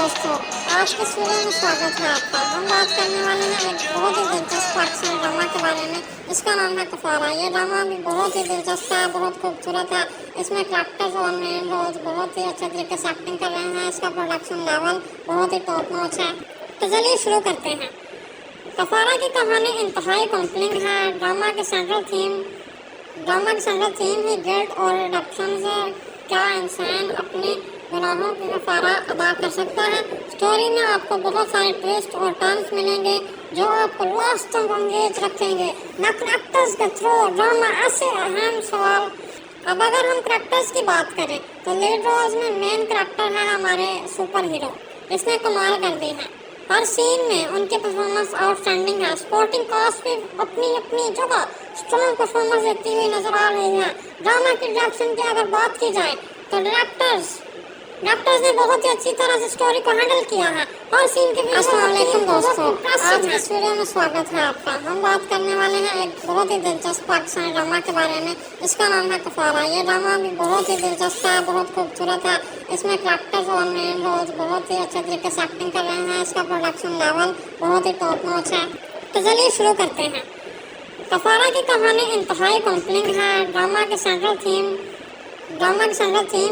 दोस्तों, आज के वीडियो में स्वागत है आपका। हम बात करने वाले हैं एक बहुत ही दिलचस्प एक्शन ड्रामा के बारे में। इसका नाम है कफारा। ये ड्रामा भी बहुत ही दिलचस्प है, बहुत खूबसूरत है। इसमें कैरेक्टर्स और मेन रोल्स बहुत ही अच्छे तरीके से एक्टिंग कर रहे हैं। इसका प्रोडक्शन लेवल बहुत ही टॉप नॉच है। तो चलिए शुरू करते हैं। कफारा की कहानी इंतहाई कॉम्प्लिंग है। ड्रामा की सेंट्रल थीम ही गिल्ट और रिडक्शन है। क्या इंसान अपने गुनाहों की कफारा अदा कर सकता है। स्टोरी में आपको बहुत सारे ट्विस्ट और टर्न्स मिलेंगे जो आपको लास्ट तक एंगेज रखेंगे। न करेक्टर्स के थ्रू ड्रामा ऐसे अहम सवाल। अब अगर हम करेक्टर्स की बात करें तो लीड रोल्स में मेन करेक्टर है हमारे सुपर हीरो। इसने कमाल कर दी है। हर सीन में उनकी परफॉर्मेंस आउटस्टैंडिंग है। सपोर्टिंग कास्ट भी अपनी अपनी जगह स्ट्रॉन्ग परफॉर्मेंस देती हुई नजर आ रही है। ड्रामा की डायरेक्शन की अगर बात की जाए तो डायरेक्टर्स ने बहुत ही अच्छी तरह से स्टोरी को हैंडल किया है। हर सीन के बीच अस्सलामुअलैकुम दोस्तों, आज के वीडियो में स्वागत है आपका। हम बात करने वाले हैं एक बहुत ही दिलचस्प एक्शन ड्रामा के बारे में। इसका नाम है कफारा। ये ड्रामा भी बहुत ही दिलचस्प है, बहुत खूबसूरत है। इसमें कैरेक्टर्स और मेन रोल्स बहुत ही अच्छे तरीके से एक्टिंग कर रहे हैं। इसका प्रोडक्शन लेवल बहुत ही टॉप नॉच है। तो चलिए शुरू करते हैं। कफारा की कहानी इंतहाई कॉम्प्लिंग है। ड्रामा की सेंट्रल थीम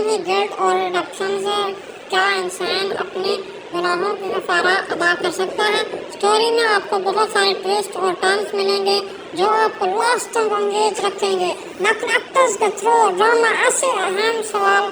ही गिल्ट और रिडक्शन है। क्या इंसान अपने गुनाहों की कफारा अदा कर सकता है। स्टोरी में आपको बहुत सारे ट्विस्ट और टर्न्स मिलेंगे जो आपको लास्ट तक एंगेज रखेंगे। न करेक्टर्स के थ्रू ड्रामा ऐसे अहम सवाल।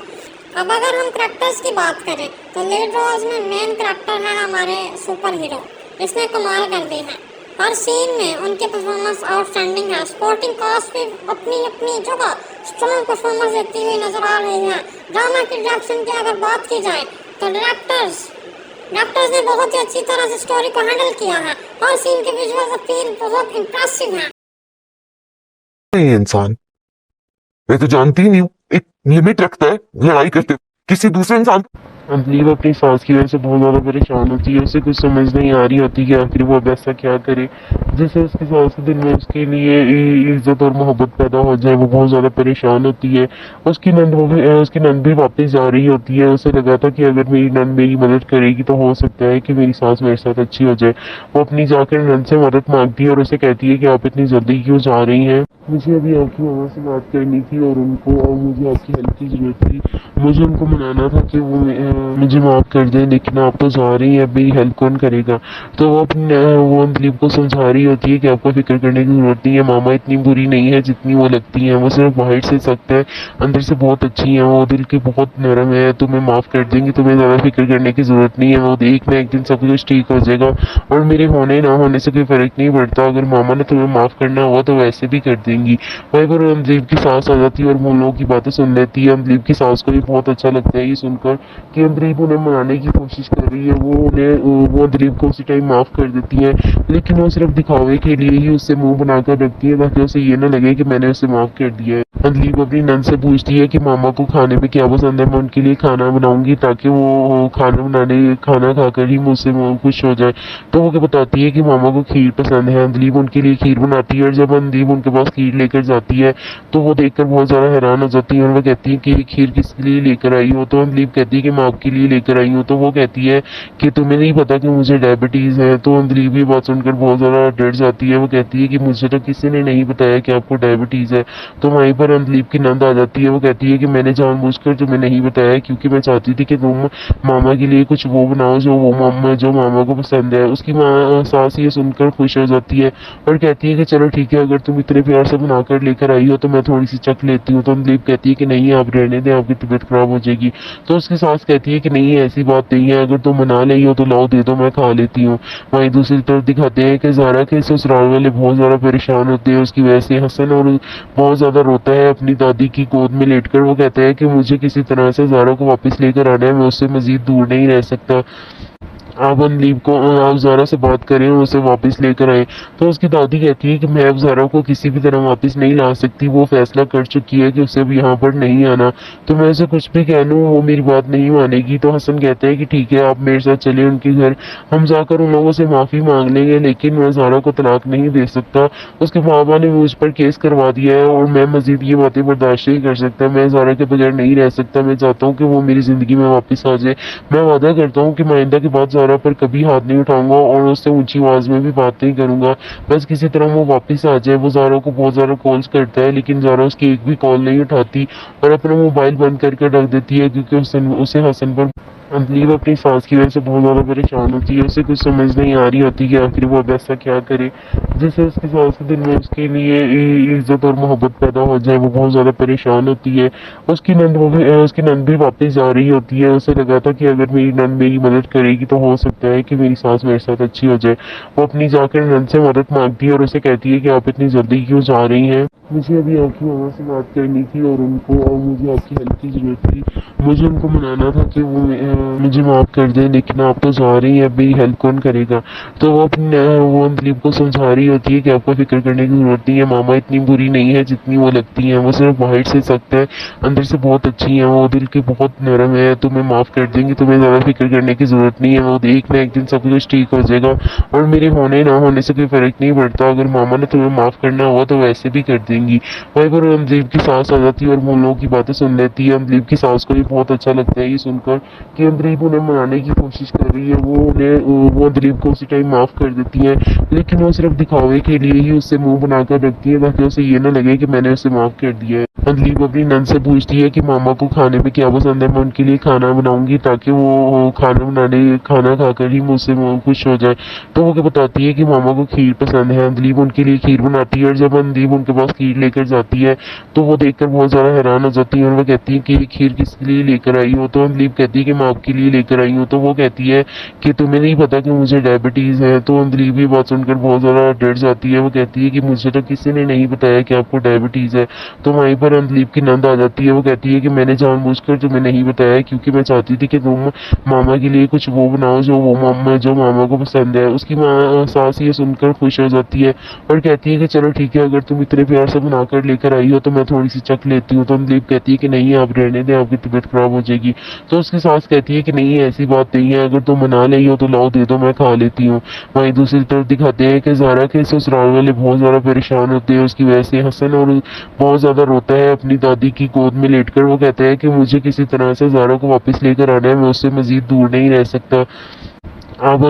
अब अगर हम करेक्टर्स की बात करें तो लीड रोल्स में मेन करेक्टर है हमारे सुपर हीरो। इसने कमाल कर दी है। हर सीन में उनकी परफॉर्मेंस आउटस्टैंडिंग है। सपोर्टिंग कास्ट भी अपनी अपनी जगह स्ट्रॉन्ग परफॉर्मेंस देती हुई नजर आ रही है। ड्रामा की डायरेक्शन की अगर बात की जाए तो डायरेक्टर्स ने बहुत ही अच्छी तरह से स्टोरी को हैंडल किया है। हर सीन के विजुअल्स अपील बहुत इंप्रेसिव है। ये इंसान मैं तो जानती ही नहीं हूँ, एक लिमिट रखता है लड़ाई करते हुए किसी दूसरे इंसान। अंजलि वो अपनी सांस की वजह से बहुत ज़्यादा परेशान होती है। उसे कुछ समझ नहीं आ रही होती कि आखिर वो अब ऐसा क्या करे जिससे उसकी सांस के दिन में उसके लिए इज्जत और मोहब्बत पैदा हो जाए। वो बहुत ज़्यादा परेशान होती है। उसकी नंद भी वापस जा रही होती है। उसे लगा था कि अगर मेरी नंद मेरी मदद करेगी तो हो सकता है कि मेरी सांस मेरे साथ अच्छी हो जाए। वो अपनी जाकर नंद से मदद मांगती है और उसे कहती है कि आप इतनी जल्दी क्यों जा रही हैं। मुझे अभी आपकी मामा से बात करनी थी और मुझे आपकी हेल्प की ज़रूरत थी। मुझे उनको मनाना था कि वो मुझे माफ़ कर दें, लेकिन आप तो जा रही हैं, मेरी हेल्प कौन करेगा। तो वो दिलीप को समझा रही होती है कि आपको फिक्र करने की ज़रूरत नहीं है। मामा इतनी बुरी नहीं है जितनी वो लगती हैं। वो सिर्फ बाहर से सख्त है, अंदर से बहुत अच्छी हैं। वो दिल की बहुत नरम है। तुम्हें माफ़ कर देंगी, तुम्हें ज़्यादा फिक्र करने की ज़रूरत नहीं है। वो देखना एक दिन सब कुछ ठीक हो जाएगा और मेरे होने ना होने से कोई फ़र्क नहीं पड़ता। अगर मामा ने तुम्हें माफ़ करना हुआ तो वैसे भी कर देंगी। वहीं पर दिलीप की सास आ जाती है और वो लोगों की बातें सुन लेती है। दिलीप की सास को भी बहुत अच्छा लगता है ये सुनकर कि दिलीप उन्हें मनाने की कोशिश कर रही है। वो दिलीप को उसी टाइम माफ़ कर देती है, लेकिन वो सिर्फ दिखावे के लिए ही उससे मुंह बनाकर रखती है ताकि उसे ये ना लगे कि मैंने उसे माफ़ कर दिया है। दिलीप अपनी नंद से पूछती है कि मामा को खाने में क्या पसंद है, मैं उनके लिए खाना बनाऊंगी ताकि वो खाना खाकर ही मुझसे खुश हो जाए। तो वो बताती है कि मामा को खीर पसंद है। दिलीप उनके लिए खीर बनाती है और जब दिलीप उनके पास खीर लेकर जाती है तो वो देखकर बहुत ज़्यादा हैरान हो जाती है और वो कहती है कि ये खीर किसके लिए लेकर आई हो। तो दिलीप कहती है कि मैं आपके लिए लेकर आई हूँ। तो वो कहती है कि तुम्हें नहीं पता कि मुझे डायबिटीज़ है। तो दिलीप की बात सुनकर बहुत ज़्यादा डर जाती है। वो कहती है कि मुझे तो किसी ने नहीं बताया कि आपको डायबिटीज़ है। तो वहीं पर दिलीप की नंद आ जाती है। वो कहती है कि मैंने जानबूझकर तुम्हें नहीं बताया क्योंकि मैं चाहती थी कि तुम मामा के लिए कुछ वो बनाओ जो मामा को पसंद है। उसकी सास ये सुनकर खुश हो जाती है और कहती है कि चलो ठीक है, अगर तुम इतने प्यार से बनाकर लेकर आई हो तो मैं थोड़ी सी चख लेती हूँ। तो दिलीप कहती है कि नहीं, आप रहने दें, आपकी तबीयत खराब हो जाएगी। तो उसकी सास कहती है कि नहीं, ऐसी बात नहीं है, अगर तुम मना रही हो तो लाओ दे दो, मैं खा लेती हूँ। वहीं दूसरी तरफ दिखाते हैं कि ज़ारा के ससुराल वाले बहुत ज़्यादा परेशान होते हैं उसकी वजह से। हसन और बहुत ज़्यादा रोता है अपनी दादी की गोद में लेटकर। वो कहता है कि मुझे किसी तरह से ज़ारा को वापस लेकर आना है, मैं उससे मज़ीद दूर नहीं रह सकता। आप अनदीप को आप ज़ारा से बात करें और उसे वापस लेकर आए। तो उसकी दादी कहती है कि मैं अब ज़ारा को किसी भी तरह वापस नहीं ला सकती, वो फैसला कर चुकी है कि उसे अब यहाँ पर नहीं आना। तो मैं उसे कुछ भी कह लूँ वो मेरी बात नहीं मानेगी। तो हसन कहता है कि ठीक है, आप मेरे साथ चलिए उनके घर, हम जाकर उन लोगों से माफ़ी मांग लेंगे, लेकिन मैं ज़ारा को तलाक नहीं दे सकता। उसके बाबा ने मुझ पर केस करवा दिया है और मैं मज़ीद ये बातें बर्दाश्त नहीं कर सकता। मैं ज़ारा के बगैर नहीं रह सकता। मैं चाहता हूँ कि वो मेरी ज़िंदगी में वापस आ जाए। मैं वादा करता हूँ कि मैं आइंदा के बाद ज़ारा पर कभी हाथ नहीं उठाऊंगा और उससे ऊंची आवाज़ में भी बात नहीं करूंगा। बस किसी तरह वो वापस आ जाए। वो ज़ारा को बहुत ज़्यादा कॉल्स करता है, लेकिन ज़ारा उसकी एक भी कॉल नहीं उठाती और अपना मोबाइल बंद करके रख देती है, क्योंकि उसे हसन पर अंजलि अपनी सास की वजह से बहुत ज़्यादा परेशान होती है। उसे कुछ समझ नहीं आ रही होती कि आखिर वो अब ऐसा क्या करे जिससे उसकी सास के दिल में उसके लिए इज्जत और मोहब्बत पैदा हो जाए। वो बहुत ज़्यादा परेशान होती है। उसकी नंद भी वापस जा रही होती है। उसे लगा था कि अगर मेरी नंद मेरी मदद करेगी तो हो सकता है कि मेरी सास मेरे साथ अच्छी हो जाए। वो अपनी जाकर नंद से मदद मांगती है और उसे कहती है कि आप इतनी जल्दी क्यों जा रही हैं, मुझे अभी आपकी मामा से बात करनी थी और मुझे आपकी हेल्प की ज़रूरत थी। मुझे उनको मनाना था कि वो मुझे माफ़ कर दें, लेकिन आप तो जा रही हैं, अब मेरी हेल्प कौन करेगा। तो वो दिलीप को समझा रही होती है कि आपको फिक्र करने की ज़रूरत नहीं है, मामा इतनी बुरी नहीं है जितनी वो लगती हैं। वो सिर्फ बाहर से सख्त है, अंदर से बहुत अच्छी हैं। वो दिल की बहुत नरम है, तुम्हें माफ़ कर देंगी, तुम्हें ज़्यादा फिक्र करने की ज़रूरत नहीं है। वो देखना एक दिन सब कुछ ठीक हो जाएगा और मेरे होने ना होने से कोई फ़र्क नहीं पड़ता। अगर मामा ने तुम्हें माफ़ करना हुआ तो वैसे भी कर देंगी। वहीं पर अंदलीप की सास आ जाती है और वो उन लोगों की बातें सुन लेती है। अंदलीप की सास को भी बहुत अच्छा लगता है ये सुनकर कि अंदलीप उन्हें मनाने की कोशिश कर रही है। वो अंदलीप को उसी टाइम माफ़ कर देती है, लेकिन वो सिर्फ दिखावे के लिए ही उससे मुंह बनाकर रखती है, ताकि उसे ये ना लगे कि मैंने उसे माफ़ कर दिया है। अंदलीप अपनी नंद से पूछती है कि मामा को खाने में क्या पसंद है, मैं उनके लिए खाना बनाऊंगी ताकि वो खाना खाकर ही मुझसे खुश हो जाए। तो वो क्या बताती है कि मामा को खीर पसंद है। अंदलीप उनके लिए खीर बनाती है और जब अंदलीप उनके पास खीर लेकर जाती है तो वो देखकर बहुत ज़्यादा हैरान हो जाती है और वो कहती है कि ये खीर किसके लिए लेकर आई हो। तो अंदलीप कहती है कि मैं आपके लिए लेकर आई हूँ। तो वो कहती है कि तुम्हें नहीं पता कि मुझे डायबिटीज़ है। तो अंदलीप ये बात सुनकर बहुत ज़्यादा डर जाती है। वो कहती है कि मुझे तो किसी ने नहीं बताया कि आपको डायबिटीज़ है। तो वहीं पर अंदलीप की नंद आ जाती है। वो कहती है कि मैंने जानबूझकर तुम्हें नहीं बताया, क्योंकि मैं चाहती थी कि तुम मामा के लिए कुछ वो बनाओ जो मामा को पसंद है। उसकी सास ये सुनकर खुश हो जाती है और कहती है कि चलो ठीक है, अगर तुम इतने प्यार से बनाकर लेकर आई हो तो मैं थोड़ी सी चख लेती हूँ। तो अंदलीप कहती है कि नहीं, आप रहने दें, आपकी तबीयत खराब हो जाएगी। तो उसकी सास कहती है कि नहीं, ऐसी बात नहीं है, अगर तुम बना रही हो तो लाओ दे दो, मैं खा लेती हूँ। वहीं दूसरी तरफ दिखाते हैं कि ज़ारा के ससुराल वाले बहुत ज़्यादा परेशान होते हैं उसकी वजह से। हसन और बहुत ज़्यादा रोता है अपनी दादी की गोद में लेटकर। वो कहता है कि मुझे किसी तरह से ज़ारा को वापस लेकर आना है, मैं उससे मज़ीद दूर नहीं रह सकता। आप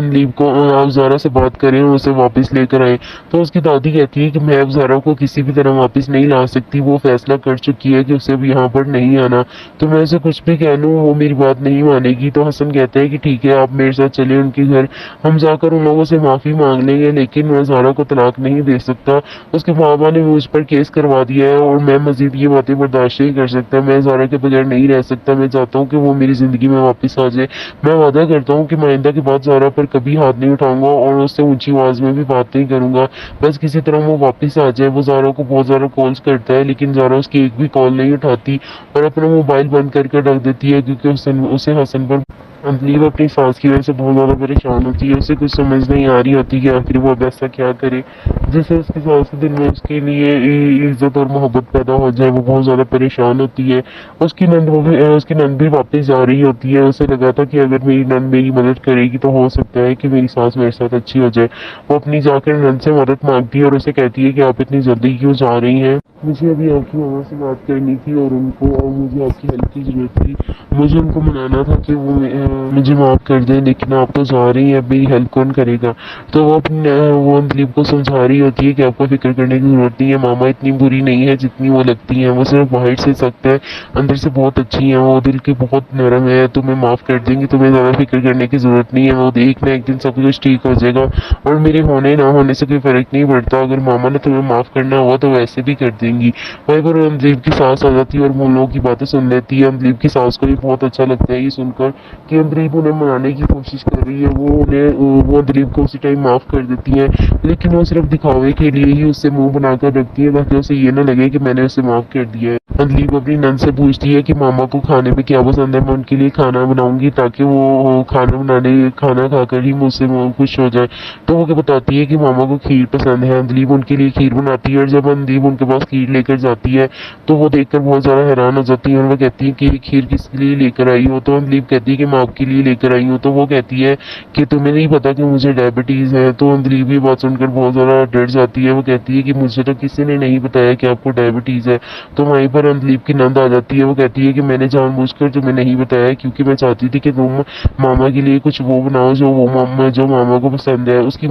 ज़ारा से बात करें और उसे वापस लेकर आए। तो उसकी दादी कहती है कि मैं अब ज़ारा को किसी भी तरह वापस नहीं ला सकती, वो फैसला कर चुकी है कि उसे अब यहाँ पर नहीं आना। तो मैं उसे कुछ भी कह लूँ वो मेरी बात नहीं मानेगी। तो हसन कहता है कि ठीक है, आप मेरे साथ चलिए उनके घर, हम जाकर उन लोगों से माफ़ी मांग लेंगे, लेकिन मैं ज़ारा को तलाक नहीं दे सकता। उसके बाबा ने मुझ पर केस करवा दिया है और मैं मज़ीद ये बातें बर्दाश्त नहीं कर सकता। मैं ज़ारा के बगैर नहीं रह सकता। मैं चाहता हूँ कि वो मेरी ज़िंदगी में वापस आ जाए। मैं वादा करता हूँ कि मैं आइंदा के बाद ज़ारा पर कभी हाथ नहीं उठाऊंगा और उससे ऊंची आवाज़ में भी बात नहीं करूंगा। बस किसी तरह वो वापस आ जाए। वो ज़ारा को बहुत ज़्यादा कॉल्स करता है, लेकिन ज़ारा उसकी एक भी कॉल नहीं उठाती और अपना मोबाइल बंद करके रख देती है, क्योंकि उसे हसन पर अंजलि अपनी सास की वजह से बहुत ज़्यादा परेशान होती है। उसे कुछ समझ नहीं आ रही होती कि आखिर वो अब ऐसा क्या करे जिससे उसकी सास के दिल में उसके लिए इज्जत और मोहब्बत पैदा हो जाए। वो बहुत ज़्यादा परेशान होती है। उसकी नंद भी वापस जा रही होती है। उसे लगा था कि अगर मेरी नंद मेरी मदद करेगी तो हो सकता है कि मेरी सास मेरे साथ अच्छी हो जाए। वो अपनी जाकर नंद से मदद मांगती है और उसे कहती है कि आप इतनी जल्दी क्यों जा रही हैं, मुझे अभी आपकी मामा से बात करनी थी और मुझे आपकी हेल्प की ज़रूरत थी। मुझे उनको मनाना था कि वो मुझे माफ़ कर दें, लेकिन आप तो जा रही हैं, अब मेरी हेल्प कौन करेगा। तो वो अंजलीप को समझा रही होती है कि आपको फिक्र करने की ज़रूरत नहीं है, मामा इतनी बुरी नहीं है जितनी वो लगती हैं। वो सिर्फ बाहर से सख्त है, अंदर से बहुत अच्छी हैं। वो दिल की बहुत नरम है, तुम्हें माफ़ कर देंगी, तुम्हें ज़्यादा फिक्र करने की ज़रूरत नहीं है। वो देखना एक दिन सब कुछ ठीक हो जाएगा और मेरे होने ना होने से कोई फ़र्क नहीं पड़ता। अगर मामा ने तुम्हें माफ़ करना हुआ तो वैसे भी कर देंगी। देंगी। वहीं पर अंजलीब की सास आ जाती है और वो उन लोगों की बातें सुन लेती है। अंजलीब की सास को भी बहुत अच्छा लगता है ये सुनकर कि अंजलीब उन्हें मनाने की कोशिश कर रही है। वो अंजलीब को उसी टाइम माफ़ कर देती है, लेकिन वो सिर्फ दिखावे के लिए ही उससे मुंह बनाकर रखती है ताकि उसे ये ना लगे कि मैंने उसे माफ़ कर दिया है। अंजलीब अपनी नंद से पूछती है कि मामा को खाने में क्या पसंद है, मैं उनके लिए खाना बनाऊंगी ताकि वो खाना खाकर ही मुझसे खुश हो जाए। तो वो क्या बताती है कि मामा को खीर पसंद है। अंजलीब उनके लिए खीर बनाती है और जब अंजलीब उनके पास खीर लेकर जाती है तो वो देखकर बहुत ज़्यादा हैरान हो जाती है और वो कहती है कि ये खीर किसके लिए लेकर आई हो। तो अंजलीब कहती है कि मैं आपके लिए लेकर आई हूँ। तो वो कहती है कि तुम्हें नहीं पता कि मुझे डायबिटीज़ है। तो अंजलीब ये बात सुनकर बहुत ज़्यादा डर जाती है। वो कहती है कि मुझे तो किसी ने नहीं बताया कि आपको डायबिटीज़ है। तो वहीं पर अंजलीब की नंद आ जाती है। वो कहती है कि मैंने जानबूझकर तुम्हें नहीं बताया क्योंकि मैं चाहती थी कि तुम मामा के लिए कुछ वो बनाओ जो मामा को पसंद है। उसकी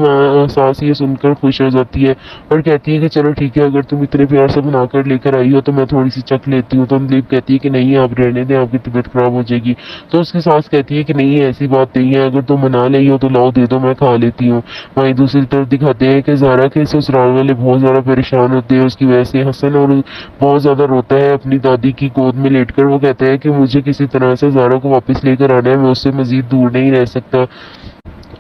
सास ये सुनकर खुश हो जाती है और कहती है कि चलो ठीक है, अगर तुम इतने प्यार से बनाकर लेकर आई हो तो मैं थोड़ी सी चख लेती हूँ। तो अंजलीब कहती है कि नहीं, आप रहने दें, आपकी तबीयत खराब हो जाएगी। तो उसकी सास कहती है कि नहीं, ऐसी बात नहीं है, अगर तुम बना रही हो तो लाओ दे दो, मैं खा लेती हूँ। वहीं दूसरी तरफ दिखाते हैं कि ज़ारा के ससुराल वाले बहुत ज़्यादा परेशान होते हैं उसकी वजह से। हसन और बहुत ज़्यादा रोता है अपनी दादी की गोद में लेटकर। वो कहता है कि मुझे किसी तरह से ज़ारा को वापस लेकर आना है, मैं उससे मज़ीद दूर नहीं रह सकता।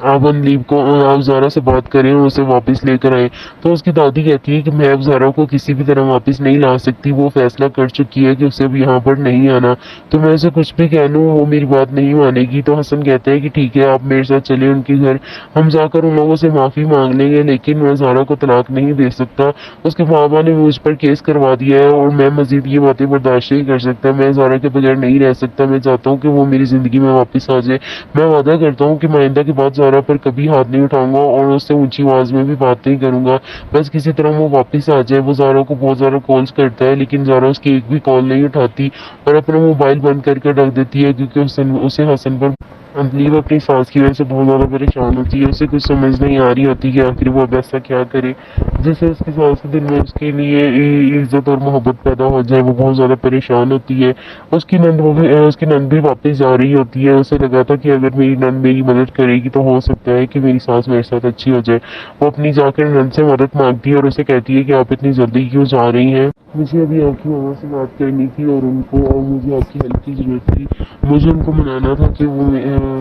आप अंजलीब को आप ज़ारा से बात करें और उसे वापस लेकर आए। तो उसकी दादी कहती है कि मैं अब ज़ारा को किसी भी तरह वापस नहीं ला सकती, वो फैसला कर चुकी है कि उसे अब यहाँ पर नहीं आना। तो मैं उसे कुछ भी कह लूँ वो मेरी बात नहीं मानेगी। तो हसन कहता है कि ठीक है, आप मेरे साथ चले उनके घर, हम जाकर उन लोगों से माफ़ी मांग लेंगे, लेकिन मैं ज़ारा को तलाक नहीं दे सकता। उसके बाबा ने मुझ पर केस करवा दिया है और मैं मज़ीद ये बातें बर्दाश्त नहीं कर सकता। मैं ज़ारा के बगैर नहीं रह सकता। मैं चाहता हूँ कि वो मेरी ज़िंदगी में वापस आ जाए। मैं वादा करता हूँ कि मैं आइंदा के बाद ज़ारा पर कभी हाथ नहीं उठाऊंगा और उससे ऊंची आवाज़ में भी बात नहीं करूंगा। बस किसी तरह वो वापस आ जाए। वो ज़ारा को बहुत ज़्यादा कॉल्स करता है लेकिन ज़ारा उसकी एक भी कॉल नहीं उठाती और अपना मोबाइल बंद करके रख देती है क्योंकि उसे हसन पर अंजलीब अपनी सास की वजह से बहुत ज़्यादा परेशान होती है। उसे कुछ समझ नहीं आ रही होती कि आखिर वो अब ऐसा क्या करे जिससे उसकी सास के दिल में उसके लिए इज्जत और मोहब्बत पैदा हो जाए। वो बहुत ज़्यादा परेशान होती है। उसकी नंद भी वापस जा रही होती है। उसे लगा था कि अगर मेरी नंद मेरी मदद करेगी तो हो सकता है कि मेरी सास मेरे साथ अच्छी हो जाए। वो अपनी जाकर नंद से मदद मांगती है और उसे कहती है कि आप इतनी जल्दी क्यों जा रही हैं, मुझे अभी आपकी मामा से बात करनी थी और मुझे आपकी हेल्प की ज़रूरत थी। मुझे उनको मनाना था कि वो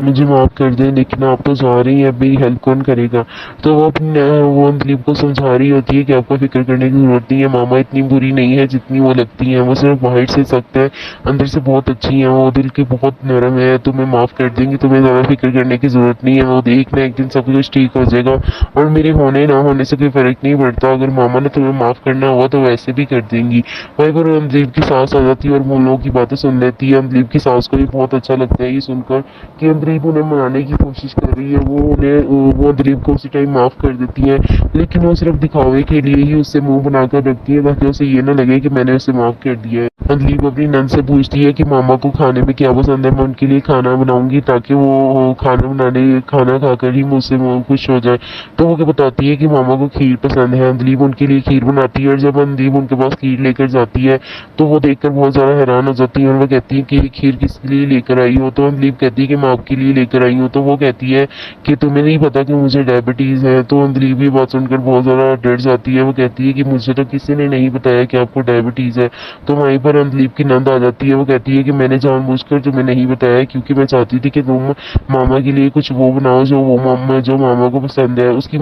मुझे माफ़ कर दें, लेकिन आप तो जा रही हैं, अब मेरी हेल्प कौन करेगा। तो वो अंजलीब को समझा रही होती है कि आपको फिक्र करने की ज़रूरत नहीं है, मामा इतनी बुरी नहीं है जितनी वो लगती हैं। वो सिर्फ बाहर से सख्त है, अंदर से बहुत अच्छी हैं, वो दिल की बहुत नरम है, तुम्हें माफ़ कर देंगी, तुम्हें ज़्यादा फिक्र करने की ज़रूरत नहीं है। वो एक ना एक दिन सब कुछ ठीक हो जाएगा और मेरे होने ना होने से कोई फ़र्क नहीं पड़ता। अगर मामा ने तुम्हें माफ़ करना हुआ तो वैसे भी कर देंगी। वहीं पर अंजलीब की सास आ जाती है और वो उन लोगों की बातें सुन लेती है। अंजलीब की सास को भी बहुत अच्छा लगता है ये सुनकर कि अंजलीब उन्हें मनाने की कोशिश कर रही है। वो अंजलीब को उसी टाइम माफ़ कर देती है, लेकिन वो सिर्फ दिखावे के लिए ही उससे मुंह बनाकर रखती है ताकि उसे ये ना लगे कि मैंने उसे माफ़ कर दिया है। अंजलीब अपनी नंद से पूछती है कि मामा को खाने में क्या पसंद है, मैं उनके लिए खाना बनाऊंगी ताकि वो खाना खाकर ही मुझसे खुश हो जाए। तो वो क्या बताती है कि मामा को खीर पसंद है। अंजलीब उनके लिए खीर बनाती है और जब अंजलीब उनके पास खीर लेकर जाती है तो वो देखकर बहुत ज़्यादा हैरान हो जाती है और वो कहती है कि ये खीर किसके लिए लेकर आई हो। तो अंजलीब कहती है कि मैं आपके लिए लेकर आई हूँ। तो वो कहती है कि तुम्हें नहीं पता कि मुझे डायबिटीज़ है। तो अंजलीब ये बात सुनकर बहुत ज़्यादा डर जाती है। वो कहती है कि मुझे तो किसी ने नहीं बताया कि आपको डायबिटीज़ है। तो वहीं पर अंजलीब की नंद आ जाती है। वो कहती है कि मैंने जानबूझकर तुम्हें नहीं बताया क्योंकि मैं चाहती थी कि तुम मामा के लिए कुछ वो बनाओ जो मामा को पसंद है। उसकी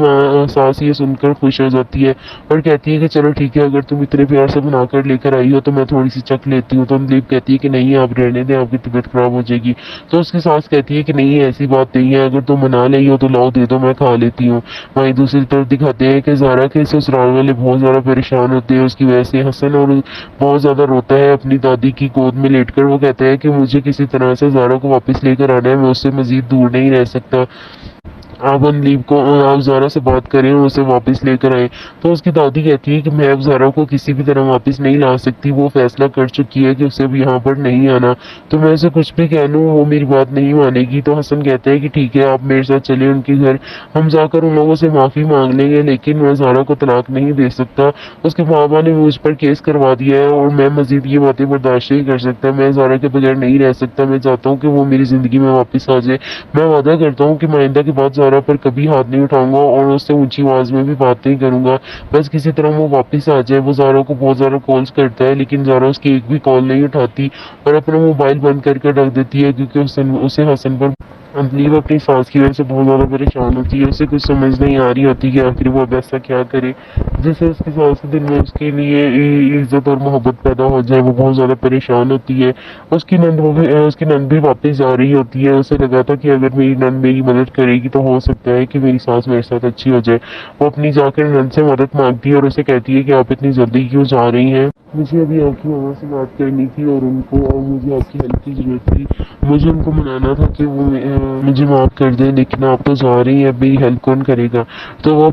सास ये सुनकर खुश हो जाती है और कहती है कि चलो ठीक है, अगर तुम इतने प्यार से बनाकर लेकर आई हो तो मैं थोड़ी सी चख लेती हूँ। तो अंजलीब कहती है कि नहीं, आप रहने दें, आपकी तबीयत खराब हो जाएगी। तो उसकी सास कहती है कि नहीं, ऐसी बात नहीं है, अगर तुम बना रही हो तो लाओ दे दो, मैं खा लेती हूँ। वहीं दूसरी तरफ दिखाते हैं कि ज़ारा के ससुराल वाले बहुत ज़्यादा परेशान होते हैं उसकी वजह से। हसन और बहुत ज़्यादा रोता है अपनी दादी की गोद में लेटकर। वो कहता है कि मुझे किसी तरह से ज़ारा को वापस लेकर आना है, मैं उससे मज़ीद दूर नहीं रह सकता। आप ज़ारा से बात करें और उसे वापस लेकर आए। तो उसकी दादी कहती है कि मैं अब ज़ारा को किसी भी तरह वापस नहीं ला सकती, वो फैसला कर चुकी है कि उसे अब यहाँ पर नहीं आना। तो मैं उसे कुछ भी कह लूँ वो मेरी बात नहीं मानेगी। तो हसन कहता है कि ठीक है, आप मेरे साथ चले उनके घर, हम जाकर उन लोगों से माफ़ी मांग लेंगे, लेकिन मैं ज़ारा को तलाक नहीं दे सकता। उसके बाबा ने मुझ पर केस करवा दिया है और मैं मज़ीद ये बातें बर्दाश्त नहीं कर सकता। मैं ज़ारा के बगैर नहीं रह सकता। मैं चाहता हूँ कि वो मेरी ज़िंदगी में वापस आ जाए। मैं वादा करता हूँ कि मैं आइंदा के बाद ज़ारा पर कभी हाथ नहीं उठाऊंगा और उससे ऊंची आवाज़ में भी बात नहीं करूंगा। बस किसी तरह वो वापस आ जाए। वो ज़ारा को बहुत ज़्यादा कॉल्स करता है लेकिन ज़ारा उसकी एक भी कॉल नहीं उठाती और अपना मोबाइल बंद करके रख देती है, क्योंकि उसे हसन पर अंजलि अपनी सास की वजह से बहुत ज़्यादा परेशान होती है। उसे कुछ समझ नहीं आ रही होती कि आखिर वो अब ऐसा क्या करे जिससे उसकी सास के दिल में उसके लिए इज्जत और मोहब्बत पैदा हो जाए। वो बहुत ज़्यादा परेशान होती है। उसकी नंद भी वापस आ रही होती है। उसे लगा था कि अगर मेरी नंद मेरी मदद करेगी तो हो सकता है कि मेरी सास मेरे साथ अच्छी हो जाए। वो अपनी जाकर नंद से मदद मांगती है और उसे कहती है कि आप इतनी जल्दी क्यों जा रही हैं, मुझे अभी आपकी मामा से बात करनी थी और मुझे आपकी हेल्प की ज़रूरत थी। मुझे उनको मनाना था कि वो मुझे माफ़ कर दें, लेकिन आप तो जा रही हैं, अब मेरी हेल्प कौन करेगा। तो वो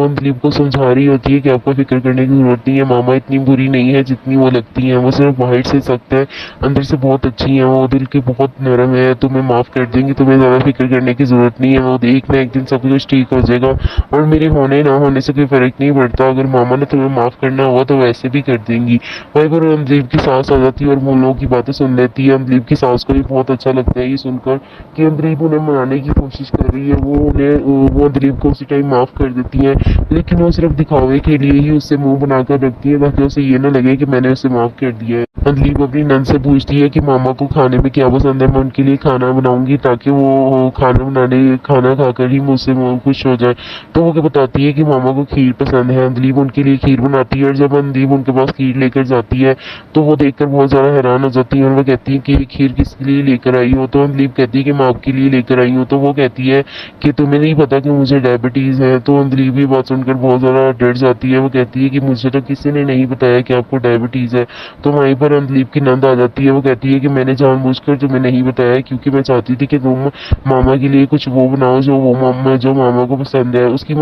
दिलीप को समझा रही होती है कि आपको फिक्र करने की ज़रूरत नहीं है, मामा इतनी बुरी नहीं है जितनी वो लगती हैं। वो सिर्फ बाहर से सख्त है, अंदर से बहुत अच्छी हैं। वो दिल की बहुत नरम है, तुम्हें माफ़ कर देंगी, तुम्हें ज़्यादा फिक्र करने की ज़रूरत नहीं है। वो एक ना एक दिन सब कुछ ठीक हो जाएगा और मेरे होने ना होने से कोई फ़र्क नहीं पड़ता। अगर मामा ने तुम्हें माफ़ करना हुआ तो वैसे भी कर देंगी। वहीं पर दिलीप की सास आ जाती है और वो लोगों की बातें सुन लेती है। दिलीप की सास को भी बहुत अच्छा लगता है ये सुनकर कि दिलीप उन्हें मनाने की कोशिश कर रही है। वो दिलीप को उसी टाइम माफ़ कर देती है, लेकिन वो सिर्फ दिखावे के लिए ही उससे मुंह बनाकर रखती है ताकि उसे ये ना लगे कि मैंने उसे माफ़ कर दिया है। दिलीप अपनी नंद से पूछती है कि मामा को खाने में क्या पसंद है, मैं उनके लिए खाना बनाऊंगी ताकि वो खाना खाकर ही मुझसे खुश हो जाए। तो वो क्या बताती है कि मामा को खीर पसंद है। दिलीप उनके लिए खीर बनाती है और जब दिलीप उनके पास खीर लेकर जाती है तो वो देखकर बहुत ज़्यादा हैरान हो जाती है और वो कहती है कि ये खीर किसके लिए लेकर आई हो। तो दिलीप कहती है कि मैं आपके लिए लेकर आई हूँ। तो वो कहती है कि तुम्हें नहीं पता कि मुझे डायबिटीज़ है। तो दिलीप भी बात सुनकर बहुत ज़्यादा डर जाती है। वो कहती है कि मुझे तो किसी ने नहीं बताया कि आपको डायबिटीज़ है। तो वहीं पर दिलीप की नंद आ जाती है। वो कहती है कि मैंने जानबूझकर तुम्हें नहीं बताया क्योंकि मैं चाहती थी कि तुम मामा के लिए कुछ वो बनाओ जो मामा को पसंद है। उसकी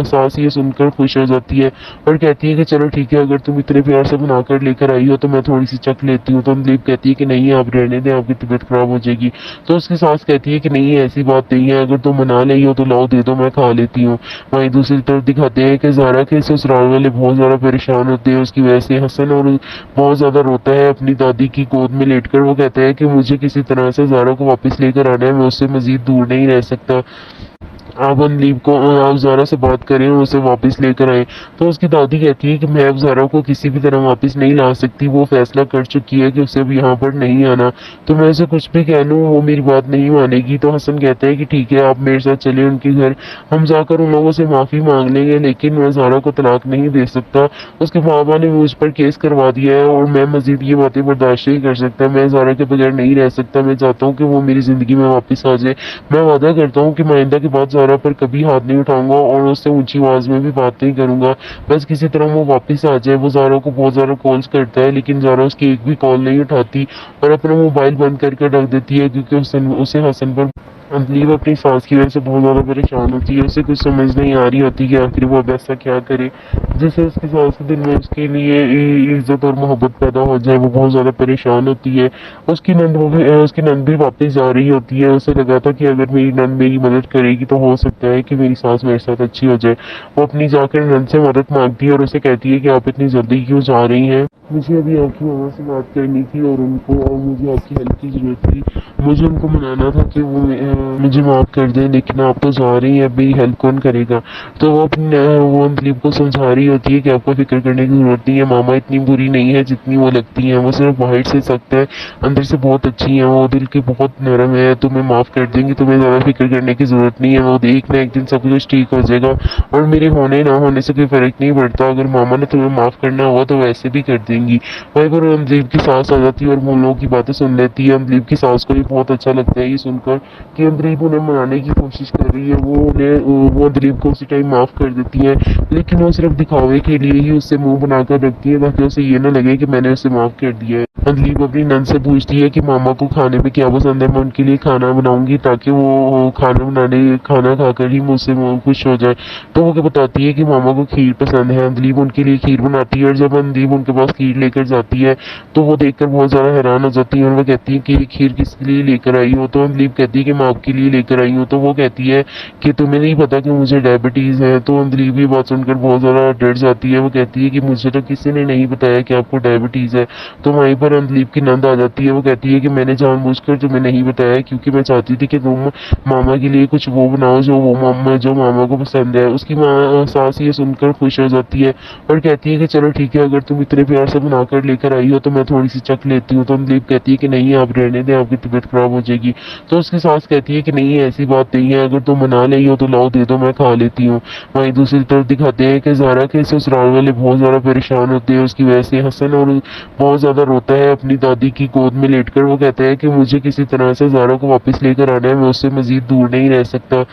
सास ये सुनकर खुश हो जाती है और कहती है कि चलो ठीक है, अगर तुम इतने प्यार से बनाकर लेकर आई हो तो मैं थोड़ी सी चख लेती हूँ। तो दिलीप कहती है कि नहीं, आप रहने दें, आपकी तबीयत खराब हो जाएगी। तो उसकी सास कहती है कि नहीं, ऐसी बात नहीं है, अगर तुम बना रही हो तो लाओ दे दो, मैं खा लेती हूँ। वहीं दूसरी तरफ दिखाते हैं कि ज़ारा के ससुराल वाले बहुत ज़्यादा परेशान होते हैं उसकी वजह से। हसन और बहुत ज़्यादा रोता है अपनी दादी की गोद में लेटकर। वो कहता है कि मुझे किसी तरह से ज़ारा को वापस लेकर आना है, मैं उससे मज़ीद दूर नहीं रह सकता। आप ज़ारा से बात करें और उसे वापस लेकर आए। तो उसकी दादी कहती है कि मैं अब ज़ारा को किसी भी तरह वापस नहीं ला सकती, वो फैसला कर चुकी है कि उसे अब यहाँ पर नहीं आना। तो मैं उसे कुछ भी कह लूँ वो मेरी बात नहीं मानेगी। तो हसन कहता है कि ठीक है, आप मेरे साथ चले उनके घर, हम जाकर उन लोगों से माफ़ी मांग लेंगे, लेकिन मैं ज़ारा को तलाक नहीं दे सकता। उसके बाबा ने मुझ पर केस करवा दिया है और मैं मज़ीद ये बातें बर्दाश्त नहीं कर सकता। मैं ज़ारा के बगैर नहीं रह सकता। मैं चाहता हूँ कि वो मेरी ज़िंदगी में वापस आ जाए। मैं वादा करता हूँ कि मैं आइंदा के बाद ज़ारा पर कभी हाथ नहीं उठाऊंगा और उससे ऊंची आवाज़ में भी बात नहीं करूंगा। बस किसी तरह वो वापस आ जाए। वो ज़ारा को बहुत ज़्यादा कॉल्स करता है लेकिन ज़ारा उसकी एक भी कॉल नहीं उठाती और अपना मोबाइल बंद करके रख देती है, क्योंकि उसे हसन पर दिलीप अपनी सास की वजह से बहुत ज़्यादा परेशान होती है। उसे कुछ समझ नहीं आ रही होती कि आखिर वो अब ऐसा क्या करे जिससे उसकी सास के दिल में उसके लिए इज्जत और मोहब्बत पैदा हो जाए। वो बहुत ज़्यादा परेशान होती है। उसकी नंद भी वापस जा रही होती है। उसे लगा था कि अगर मेरी नंद मेरी मदद करेगी तो हो सकता है कि मेरी सास मेरे साथ अच्छी हो जाए। वो अपनी जाकर नंद से मदद मांगती है और उसे कहती है कि आप इतनी जल्दी क्यों जा रही हैं, मुझे अभी आपकी मामा से बात करनी थी और मुझे आपकी हेल्प की ज़रूरत थी। मुझे उनको मनाना था कि वो मुझे माफ़ कर दें, लेकिन आप तो जा रही हैं, अब मेरी हेल्प कौन करेगा। तो वो दिलीप को समझा रही होती है कि आपको फिक्र करने की ज़रूरत नहीं है, मामा इतनी बुरी नहीं है जितनी वो लगती हैं। वो सिर्फ बाहर से सख्त है, अंदर से बहुत अच्छी हैं। वो दिल की बहुत नरम है, तुम्हें माफ़ कर देंगी, तुम्हें ज़्यादा फिक्र करने की ज़रूरत नहीं है। वो एक ना एक दिन सब कुछ ठीक हो जाएगा और मेरे होने ना होने से कोई फ़र्क नहीं पड़ता। अगर मामा ने तुम्हें माफ़ करना हुआ तो वैसे भी कर देंगी। वहीं पर दिलीप की सास आ जाती है और वो लोगों की बातें सुन लेती है। दिलीप की सास को भी बहुत अच्छा लगता है ये सुनकर कि दिलीप उन्हें मनाने की कोशिश कर रही है। वो दिलीप को उसी टाइम माफ़ कर देती है, लेकिन वो सिर्फ दिखावे के लिए ही उससे मुंह बनाकर रखती है ताकि उसे ये ना लगे कि मैंने उसे माफ़ कर दिया है। दिलीप अपनी नंद से पूछती है कि मामा को खाने में क्या पसंद है, मैं उनके लिए खाना बनाऊंगी ताकि वो खाना खाकर ही मुझसे खुश हो जाए। तो वो क्या बताती है कि मामा को खीर पसंद है। दिलीप उनके लिए खीर बनाती है और जब दिलीप उनके पास खीर लेकर जाती है तो वो देखकर बहुत ज़्यादा हैरान हो जाती है और वो कहती है कि ये खीर किसके लिए लेकर आई हो। तो दिलीप कहती है कि मैं आपके लिए लेकर आई हूँ। तो वो कहती है कि तुम्हें नहीं पता कि मुझे डायबिटीज़ है। तो अंजलि ये बात सुनकर बहुत ज़्यादा डर जाती है। वो कहती है कि मुझे तो किसी ने नहीं बताया कि आपको डायबिटीज़ है। तो वहीं पर अंजलि की नंद आ जाती है। वो कहती है कि मैंने जानबूझकर तुम्हें नहीं बताया क्योंकि मैं चाहती थी कि तुम मामा के लिए कुछ वो बनाओ जो मामा को पसंद है। उसकी सास ये सुनकर खुश हो जाती है और कहती है कि चलो ठीक है, अगर तुम इतने प्यार से बनाकर लेकर आई हो तो मैं थोड़ी सी चख लेती हूँ। तो अंजलि कहती है कि नहीं, आप रहने दें, आपकी तबीयत खराब हो जाएगी। तो उसकी सास कहती है कि नहीं, ऐसी बात नहीं है, अगर तुम बना रही हो तो लाओ दे दो, मैं खा लेती हूँ। वहीं दूसरी तरफ दिखाते हैं कि ज़ारा के ससुराल वाले बहुत ज़्यादा परेशान होते हैं उसकी वजह से। हसन और बहुत ज़्यादा रोता है अपनी दादी की गोद में लेटकर। वो कहता है कि मुझे किसी तरह से ज़ारा को वापस लेकर आना है, मैं उससे मज़ीद दूर नहीं रह सकता।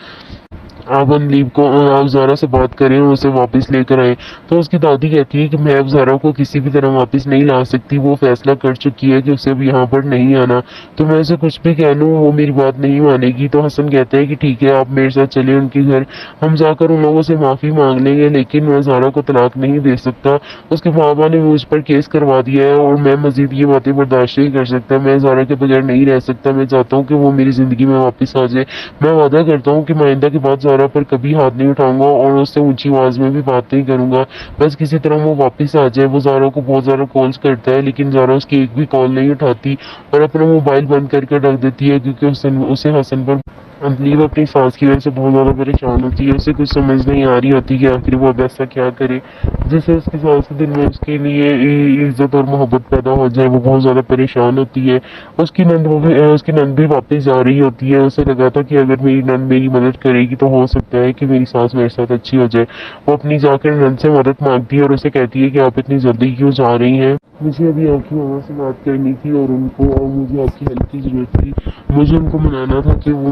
आप अनलीव को आप ज़ारा से बात करें और उसे वापस लेकर आए। तो उसकी दादी कहती है कि मैं अब ज़ारा को किसी भी तरह वापस नहीं ला सकती, वो फैसला कर चुकी है कि उसे अब यहाँ पर नहीं आना। तो मैं उसे कुछ भी कह लूँ वो मेरी बात नहीं मानेगी। तो हसन कहता है कि ठीक है, आप मेरे साथ चले उनके घर, हम जाकर उन लोगों से माफ़ी मांग लेंगे, लेकिन मैं ज़ारा को तलाक नहीं दे सकता। उसके बाबा ने मुझ पर केस करवा दिया है और मैं मज़ीद ये बातें बर्दाश्त नहीं कर सकता। मैं ज़ारा के बगैर नहीं रह सकता। मैं चाहता हूँ कि वो मेरी ज़िंदगी में वापस आ जाए। मैं वादा करता हूँ कि मैं आइंदा के बाद ज़ारा पर कभी हाथ नहीं उठाऊंगा और उससे ऊंची आवाज़ में भी बात नहीं करूंगा। बस किसी तरह वो वापस आ जाए। वो ज़ारा को बहुत ज़्यादा कॉल्स करता है लेकिन ज़ारा उसकी एक भी कॉल नहीं उठाती और अपना मोबाइल बंद करके रख देती है क्योंकि उसे हसन पर अंजलि अपनी सास की वजह से बहुत ज़्यादा परेशान होती है। उसे कुछ समझ नहीं आ रही होती कि आखिर वो अब ऐसा क्या करे जिससे उसकी सास के दिल में उसके लिए इज्जत और मोहब्बत पैदा हो जाए। वो बहुत ज़्यादा परेशान होती है। उसकी नंद भी वापस जा रही होती है। उसे लगा था कि अगर मेरी नंद मेरी मदद करेगी तो हो सकता है कि मेरी सास मेरे साथ अच्छी हो जाए। वो अपनी जाकर नंद से मदद मांगती है और उसे कहती है कि आप इतनी जल्दी क्यों जा रही हैं, मुझे अभी आपकी मामा से बात करनी थी और मुझे आपकी हेल्प की ज़रूरत थी। मुझे उनको मनाना था कि वो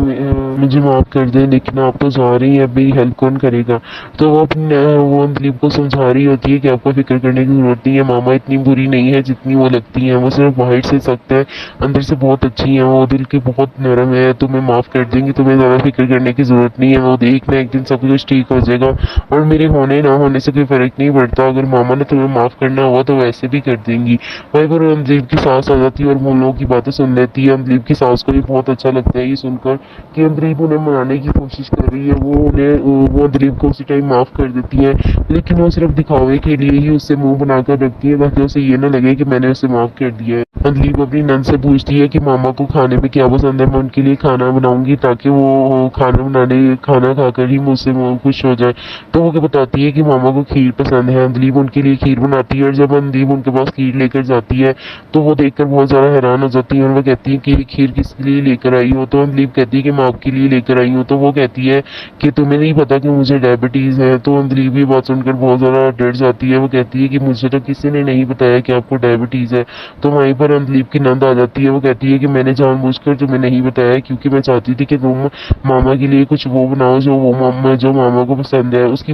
मुझे माफ़ कर दें, लेकिन आप तो जा रही हैं, अब मेरी हेल्प कौन करेगा। तो वो अंजलिप को समझा रही होती है कि आपको फिक्र करने की ज़रूरत नहीं है, मामा इतनी बुरी नहीं है जितनी वो लगती हैं। वो सिर्फ बाहर से सख्त है, अंदर से बहुत अच्छी हैं। वो दिल की बहुत नरम है, तुम्हें माफ़ कर देंगी, तुम्हें ज़्यादा फिक्र करने की ज़रूरत नहीं है। वो देखना एक दिन सब कुछ ठीक हो जाएगा और मेरे होने ना होने से कोई फ़र्क नहीं पड़ता। अगर मामा ने तुम्हें माफ़ करना हुआ तो वैसे भी कर देंगी। वहीं पर अंजलिप की सास आ जाती है और वो उन लोगों की बातें सुन लेती है। अंजलिप की सास को भी बहुत अच्छा लगता है ये सुनकर कि अंजलिप उन्हें मनाने की कोशिश कर रही है। वो अंजलिप को उसी टाइम माफ़ कर देती है, लेकिन वो सिर्फ दिखावे के लिए ही उससे मुंह बनाकर रखती है ताकि उसे ये ना लगे कि मैंने उसे माफ़ कर दिया है। अंजलिप अपनी नंद से पूछती है कि मामा को खाने में क्या पसंद है, मैं उनके लिए खाना बनाऊंगी ताकि वो खाना खाकर ही मुझसे खुश हो जाए। तो वो क्या बताती है कि मामा को खीर पसंद है। अंजलिप उनके लिए खीर बनाती है और जब अंजलिप उनके पास खीर लेकर जाती है तो वो देखकर बहुत ज़्यादा हैरान हो जाती है और वो कहती है कि ये खीर किसके लिए लेकर आई हो। तो अंजलिप कहती है कि मैं आपके लिए लेकर आई हूँ। तो वो कहती है कि तुम्हें नहीं पता कि मुझे डायबिटीज़ है। तो अंजलिप ये बात सुनकर बहुत ज़्यादा डर जाती है। वो कहती है कि मुझे तो किसी ने नहीं बताया कि आपको डायबिटीज़ है। तो वहीं पर अंजलिप की नंद आ जाती है। वो कहती है कि मैंने जानबूझकर तुम्हें नहीं बताया क्योंकि मैं चाहती थी कि तुम मामा के लिए कुछ वो बनाओ जो मामा को पसंद है। उसकी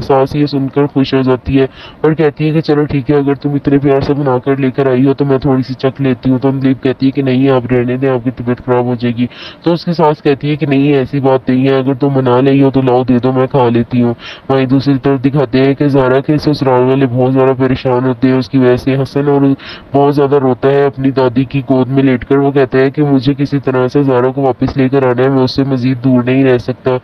सास ये सुनकर खुश हो जाती है और कहती है कि चलो ठीक है, अगर तुम इतने प्यार से बनाकर लेकर आई हो तो मैं थोड़ी सी चख लेती हूँ। तो अंजलिप कहती है कि नहीं, आप रहने दें, आपकी तबीयत खराब हो जाएगी। तो उसकी सास कहती है कि नहीं, ऐसी बात नहीं है, अगर तुम बना रही हो तो लाओ दे दो, मैं खा लेती हूँ। वहीं दूसरी तरफ दिखाते हैं कि ज़ारा के ससुराल वाले बहुत ज़्यादा परेशान होते हैं उसकी वजह से। हसन और बहुत ज़्यादा रोता है अपनी दादी की गोद में लेटकर। वो कहता है कि मुझे किसी तरह से ज़ारा को वापस लेकर आना है, मैं उससे मज़ीद दूर नहीं रह सकता।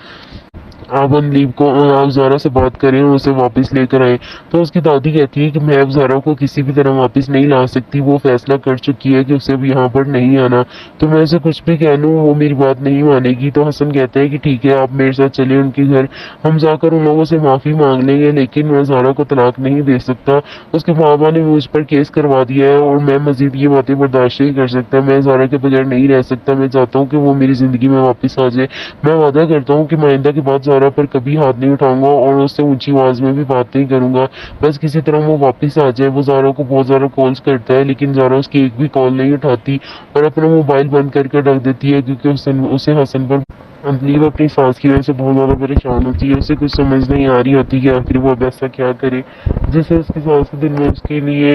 आप ज़ारा से बात करें और उसे वापस लेकर आए। तो उसकी दादी कहती है कि मैं अब ज़ारा को किसी भी तरह वापस नहीं ला सकती, वो फैसला कर चुकी है कि उसे अब यहाँ पर नहीं आना। तो मैं उसे कुछ भी कह लूँ वो मेरी बात नहीं मानेगी। तो हसन कहता है कि ठीक है, आप मेरे साथ चले उनके घर, हम जाकर उन लोगों से माफ़ी मांग लेंगे, लेकिन मैं ज़ारा को तलाक नहीं दे सकता। उसके बाबा ने मुझ पर केस करवा दिया है और मैं मज़ीद ये बातें बर्दाश्त नहीं कर सकता। मैं ज़ारा के बगैर नहीं रह सकता। मैं चाहता हूँ कि वो मेरी ज़िंदगी में वापस आ जाए। मैं वादा करता हूँ कि मैं आइंदा के बाद ज़ारा पर कभी हाथ नहीं उठाऊंगा और उससे ऊंची आवाज़ में भी बात नहीं करूंगा। बस किसी तरह वो वापस आ जाए। वो ज़ारा को बहुत ज़्यादा कॉल्स करता है लेकिन ज़ारा उसकी एक भी कॉल नहीं उठाती और अपना मोबाइल बंद करके रख देती है क्योंकि उसे हसन पर अंजलि अपनी सास की वजह से बहुत ज़्यादा परेशान होती है। उसे कुछ समझ नहीं आ रही होती कि आखिर वो अब ऐसा क्या करे जिससे उसकी सास के दिल में उसके लिए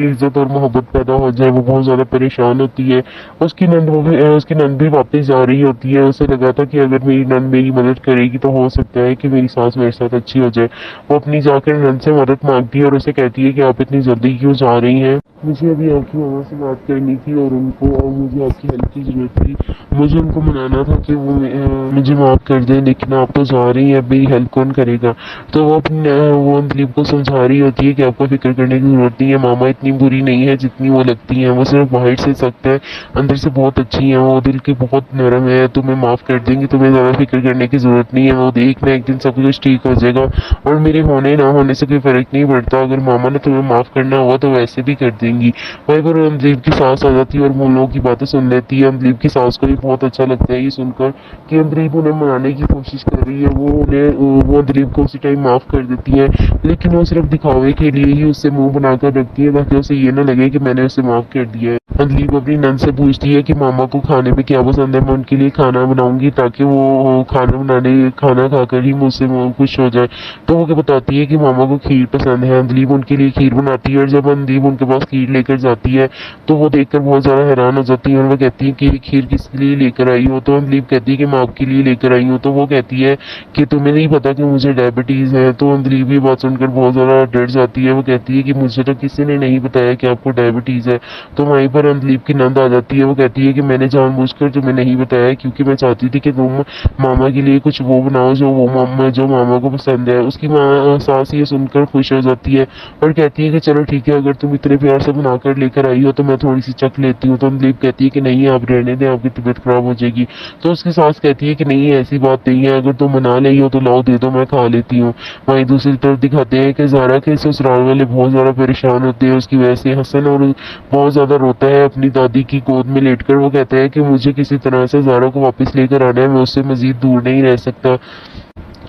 इज्जत और मोहब्बत पैदा हो जाए। वो बहुत ज़्यादा परेशान होती है। उसकी नंद भी वापस जा रही होती है। उसे लगा था कि अगर मेरी नंद मेरी मदद करेगी तो हो सकता लगता है कि मेरी सास मेरे साथ अच्छी हो जाए। वो अपनी जाकर नंद से मदद मांगती है और उसे कहती है कि आप इतनी जल्दी क्यों जा रही हैं। मुझे अभी आपकी मामा से बात करनी थी और मुझे आपकी हेल्प की ज़रूरत थी। मुझे उनको मनाना था कि वो मुझे माफ़ कर दें, लेकिन आप तो जा रही हैं, अब मेरी हेल्प कौन करेगा। तो वो दिलीप को समझा रही होती है कि आपको फिक्र करने की ज़रूरत नहीं है, मामा इतनी बुरी नहीं है जितनी वो लगती हैं। वो सिर्फ बाहर से सख्त है, अंदर से बहुत अच्छी हैं। वो दिल की बहुत नरम है, तुम्हें माफ़ कर देंगी, तुम्हें ज़्यादा फिक्र करने की ज़रूरत नहीं है। वो देख ना एक दिन सब कुछ ठीक हो जाएगा और मेरे होने ना होने से कोई फ़र्क नहीं पड़ता। अगर मामा ने तुम्हें माफ़ करना हुआ तो वैसे भी कर देंगी। वहीं पर दिलीप की सास आ जाती है और वो उन लोगों की बातें सुन लेती है। दिलीप की सास को भी बहुत अच्छा लगता है ये सुनकर कि दिलीप उन्हें मनाने की कोशिश कर रही है। वो दिलीप को उसी टाइम माफ़ कर देती है, लेकिन वो सिर्फ दिखावे के लिए ही उससे मुंह बनाकर रखती है ताकि उसे ये ना लगे कि मैंने उसे माफ़ कर दिया है। दिलीप अपनी नंद से पूछती है कि मामा को खाने में क्या पसंद है, मैं उनके लिए खाना बनाऊंगी ताकि वो खाना खाकर ही मुझसे खुश हो जाए। तो वो क्या बताती है कि मामा को खीर पसंद है। दिलीप उनके लिए खीर बनाती है और जब दिलीप उनके पास खीर लेकर जाती है तो वो देखकर बहुत ज़्यादा हैरान हो जाती है और वो कहती है कि ये खीर किसके लिए लेकर आई हो। तो दिलीप कहती है कि मैं आपके लिए लेकर आई हूँ। तो वो कहती है कि तुम्हें नहीं पता कि मुझे डायबिटीज़ है। तो दिलीप ये बात सुनकर बहुत ज़्यादा डर जाती है। वो कहती है कि मुझे तो किसी ने नहीं बताया कि आपको डायबिटीज़ है। तो वहीं पर दिलीप की नंद आ जाती है। वो कहती है कि मैंने जानबूझकर तुम्हें नहीं बताया क्योंकि मैं चाहती थी कि तुम मामा के लिए कुछ वो बनाओ जो मामा को पसंद है। उसकी सास ये सुनकर खुश हो जाती है और कहती है कि चलो ठीक है, अगर तुम इतने प्यार से बनाकर लेकर आई हो तो मैं थोड़ी सी चख लेती हूँ। तो दिलीप कहती है कि नहीं, आप रहने दें, आपकी तबीयत खराब हो जाएगी। तो उसकी सास कहती है कि नहीं, ऐसी बात नहीं है, अगर तुम मना रही हो तो लाओ दे दो, मैं खा लेती हूँ। वहीं दूसरी तरफ दिखाते हैं कि ज़ारा के ससुराल वाले बहुत ज़्यादा परेशान होते हैं उसकी वजह से। हसन और बहुत ज़्यादा रोता है अपनी दादी की गोद में लेटकर। वो कहता है कि मुझे किसी तरह से ज़ारा को वापस लेकर आना है, मैं उससे मज़ीद दूर नहीं रह सकता।